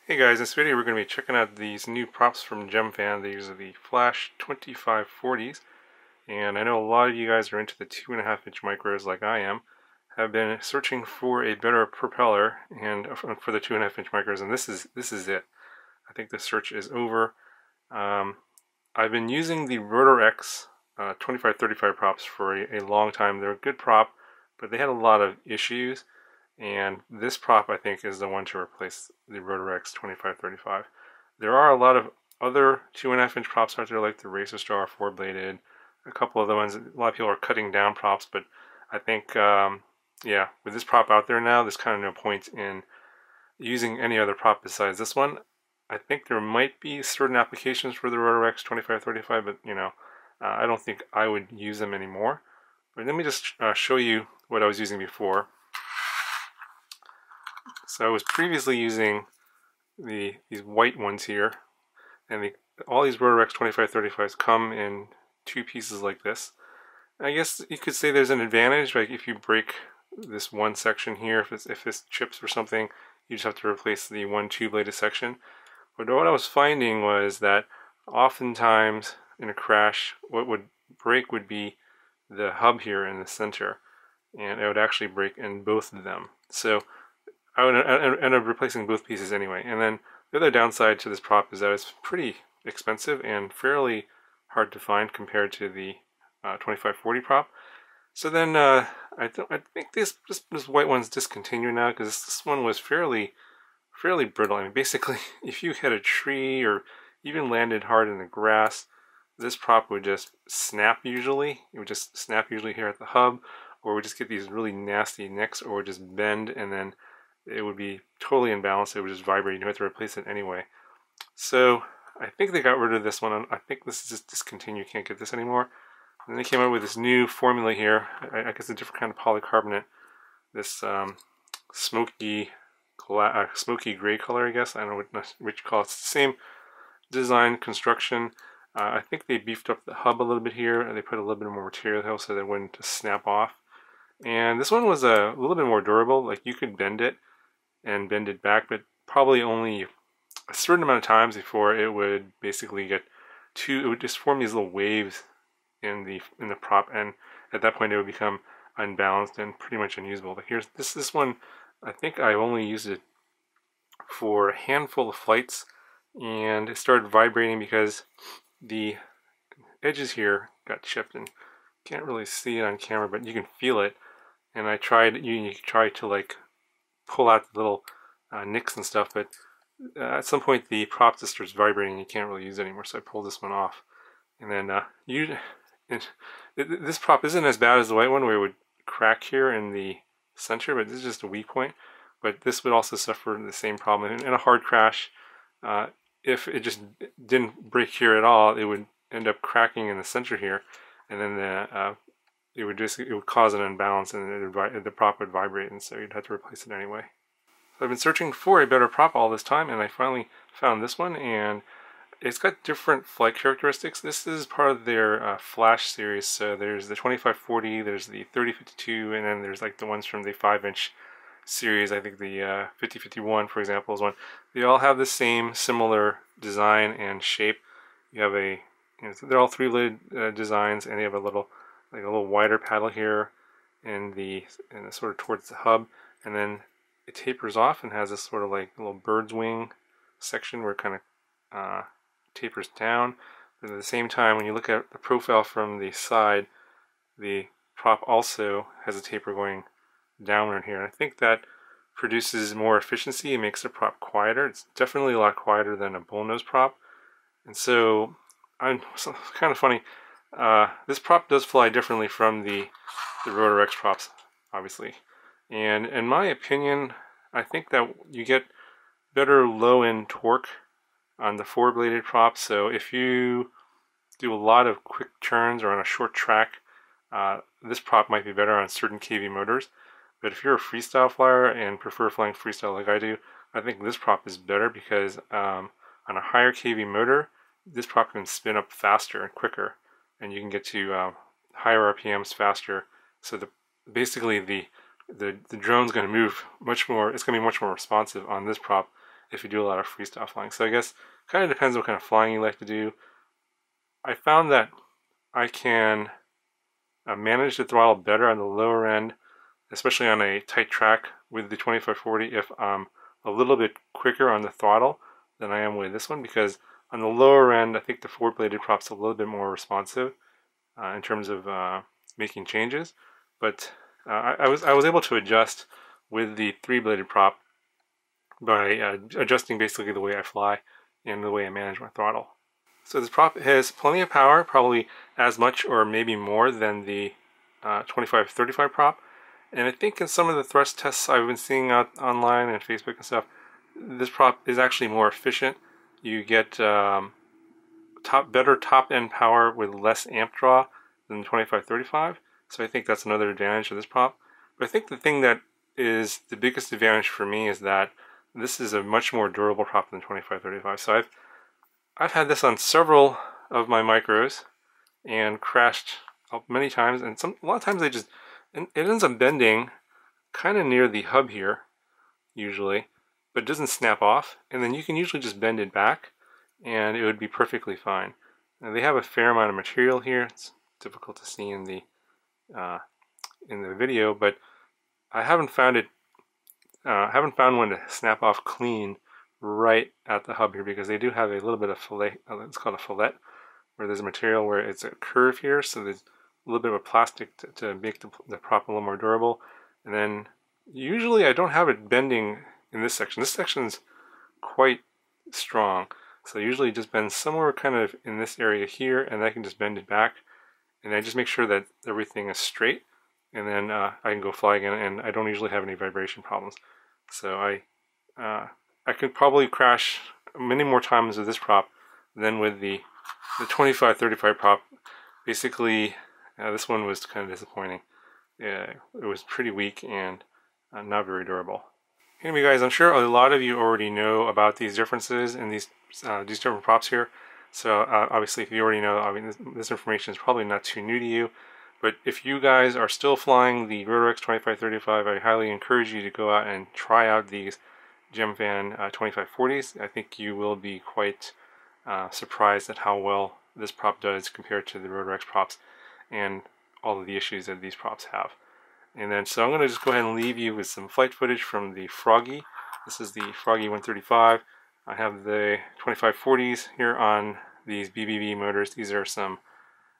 Hey guys, in this video we're going to be checking out these new props from Gemfan. These are the Flash 2540s, and I know a lot of you guys are into the 2.5-inch micros like I am, have been searching for a better propeller and for the 2.5-inch micros, and this is it. I think the search is over. I've been using the Rotor X 2535 props for a long time. They're a good prop, but they had a lot of issues. And this prop, I think, is the one to replace the Rotor X 2535. There are a lot of other 2.5-inch props out there, like the Racer Star 4-bladed, a couple of the ones. A lot of people are cutting down props, but I think, yeah, with this prop out there now, there's kind of no point in using any other prop besides this one. I think there might be certain applications for the Rotor X 2535, but I don't think I would use them anymore. But let me just show you what I was using before. So I was previously using these white ones here, and all these Rotor X 2535s come in two pieces like this. I guess you could say there's an advantage, like if you break this one section here, if this chips or something, you just have to replace the one two-bladed section. But what I was finding was that oftentimes in a crash, what would break would be the hub here in the center, and it would actually break in both of them. So I would end up replacing both pieces anyway. And then the other downside to this prop is that it's pretty expensive and fairly hard to find compared to the 2540 prop. So then I think this white one's discontinued now because this one was fairly brittle. I mean, basically, if you hit a tree or even landed hard in the grass, this prop would just snap usually. It would just snap usually here at the hub, or would just get these really nasty nicks, or would just bend and then it would be totally imbalanced. It would just vibrate. You have to replace it anyway. So I think they got rid of this one. I think this is just discontinued. Can't get this anymore. And they came out with this new formula here. I guess a different kind of polycarbonate. This smoky gray color, I guess. I don't know what you call it. It's the same design, construction. I think they beefed up the hub a little bit here, and they put a little bit more material here so that it wouldn't just snap off. And this one was a little bit more durable. Like you could bend it and bend it back, but probably only a certain amount of times before it would basically get it would just form these little waves in the prop, and at that point it would become unbalanced and pretty much unusable. But here's this one, I think I only used it for a handful of flights, and it started vibrating because the edges here got chipped, and can't really see it on camera, but you can feel it. And I tried, you try to like pull out the little nicks and stuff, but at some point the prop just starts vibrating and you can't really use it anymore, so I pulled this one off. And then this prop isn't as bad as the white one where it would crack here in the center, but this is just a weak point. But this would also suffer the same problem. In a hard crash, if it just didn't break here at all, it would end up cracking in the center here, and then it would cause an imbalance, and the prop would vibrate, and so you'd have to replace it anyway. So I've been searching for a better prop all this time, and I finally found this one, and it's got different flight characteristics. This is part of their Flash series, so there's the 2540, there's the 3052, and then there's like the ones from the 5-inch series. I think the 5051, for example, is one. They all have the same similar design and shape. You have they're all three-bladed designs, and they have a little wider paddle here in sort of towards the hub, and then it tapers off and has this sort of like little bird's wing section where it kind of tapers down. But at the same time, when you look at the profile from the side, the prop also has a taper going downward here. And I think that produces more efficiency and makes the prop quieter. It's definitely a lot quieter than a bullnose prop. And so, it's kind of funny. This prop does fly differently from the Rotor X props, obviously. And in my opinion, I think that you get better low-end torque on the 4-bladed prop. So if you do a lot of quick turns or on a short track, this prop might be better on certain KV motors. But if you're a freestyle flyer and prefer flying freestyle like I do, I think this prop is better because on a higher KV motor, this prop can spin up faster and quicker, and you can get to higher RPMs faster. So basically the drone's going to move much more. It's going to be much more responsive on this prop if you do a lot of freestyle flying. So I guess kind of depends what kind of flying you like to do. I found that I can manage the throttle better on the lower end, especially on a tight track with the 2540 if I'm a little bit quicker on the throttle than I am with this one, because on the lower end I think the four-bladed prop's a little bit more responsive in terms of making changes, but I was able to adjust with the three-bladed prop by adjusting basically the way I fly and the way I manage my throttle. So this prop has plenty of power, probably as much or maybe more than the 2535 prop. And I think in some of the thrust tests I've been seeing out online and Facebook and stuff, this prop is actually more efficient. You get better top-end power with less amp draw than the 2535. So I think that's another advantage of this prop. But I think the thing that is the biggest advantage for me is that this is a much more durable prop than the 2535. So I've had this on several of my micros and crashed many times, and a lot of times it ends up bending kind of near the hub here usually, but it doesn't snap off, and then you can usually just bend it back and it would be perfectly fine. Now, they have a fair amount of material here. It's difficult to see in the video, but I haven't found one to snap off clean right at the hub here, because they do have a little bit of fillet, it's called a fillet, where there's a material where it's a curve here, so there's a little bit of a plastic to make the prop a little more durable. And then usually I don't have it bending in this section. This section's quite strong, so I usually just bend somewhere kind of in this area here, and I can just bend it back, and I just make sure that everything is straight, and then I can go fly again, and I don't usually have any vibration problems. So I could probably crash many more times with this prop than with the 2535 prop. Basically, this one was kind of disappointing. Yeah, it was pretty weak and not very durable. Anyway, guys, I'm sure a lot of you already know about these differences in these different props here. So obviously, if you already know, I mean, this information is probably not too new to you. But if you guys are still flying the Rotorex 2535, I highly encourage you to go out and try out these Gemfan 2540s. I think you will be quite surprised at how well this prop does compared to the Rotorex props and all of the issues that these props have. And then, so I'm going to just go ahead and leave you with some flight footage from the Froggy. This is the Froggy 135. I have the 2540s here on these BBB motors. These are some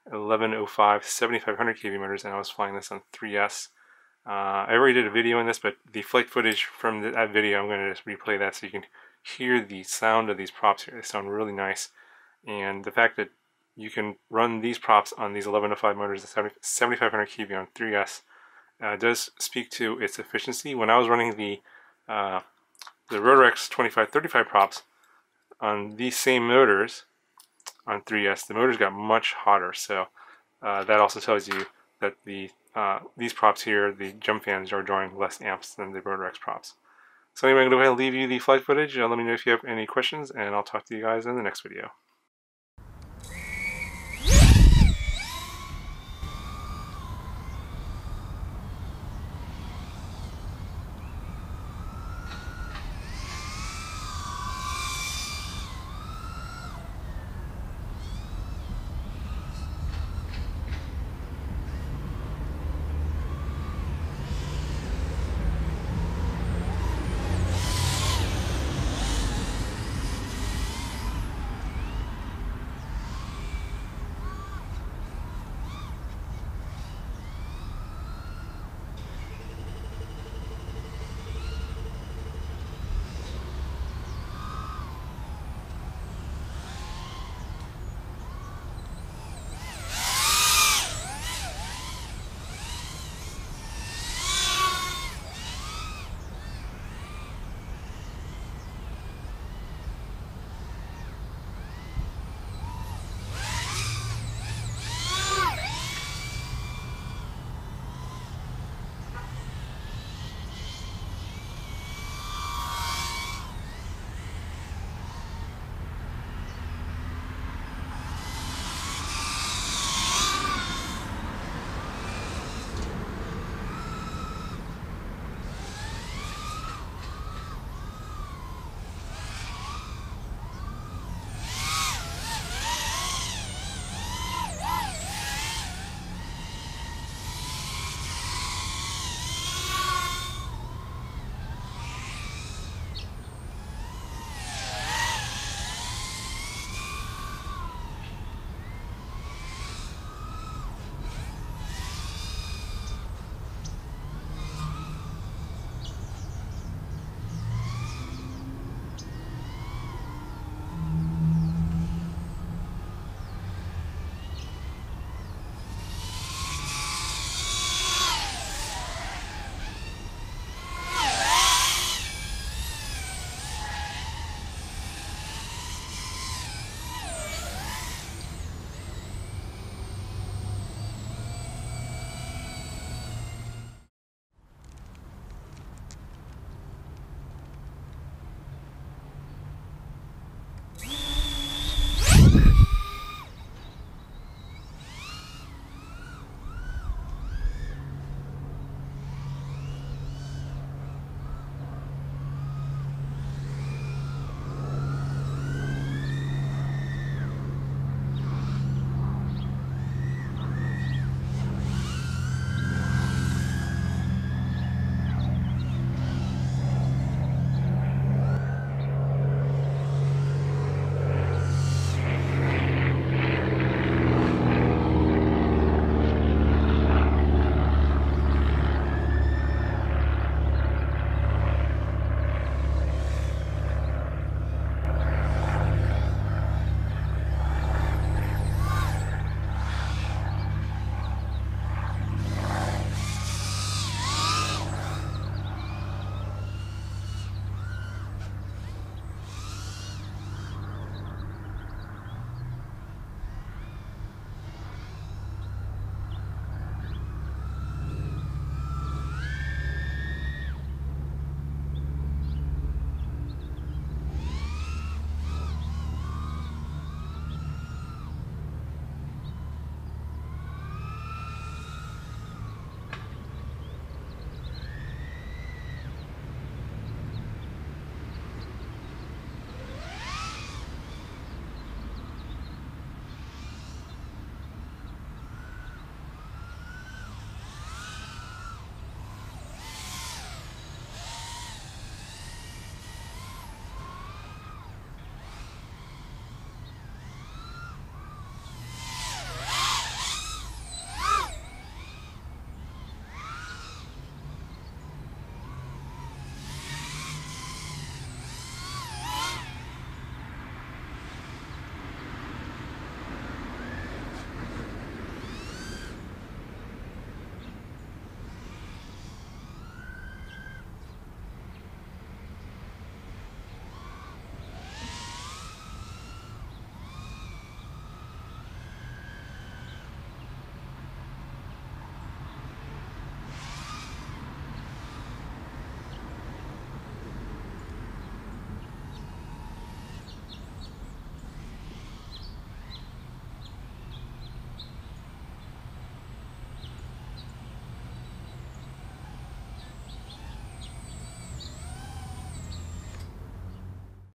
1105 7500 kV motors, and I was flying this on 3S. I already did a video on this, but the flight footage from that video, I'm going to just replay that so you can hear the sound of these props here. They sound really nice, and the fact that you can run these props on these 1105 motors at 7500 kV on 3S does speak to its efficiency. When I was running the Rotorex 2535 props on these same motors on 3S, the motors got much hotter, so that also tells you that these props here, the Gemfans, are drawing less amps than the Rotorex props. So anyway, I'm going to go ahead and leave you the flight footage. Let me know if you have any questions, and I'll talk to you guys in the next video.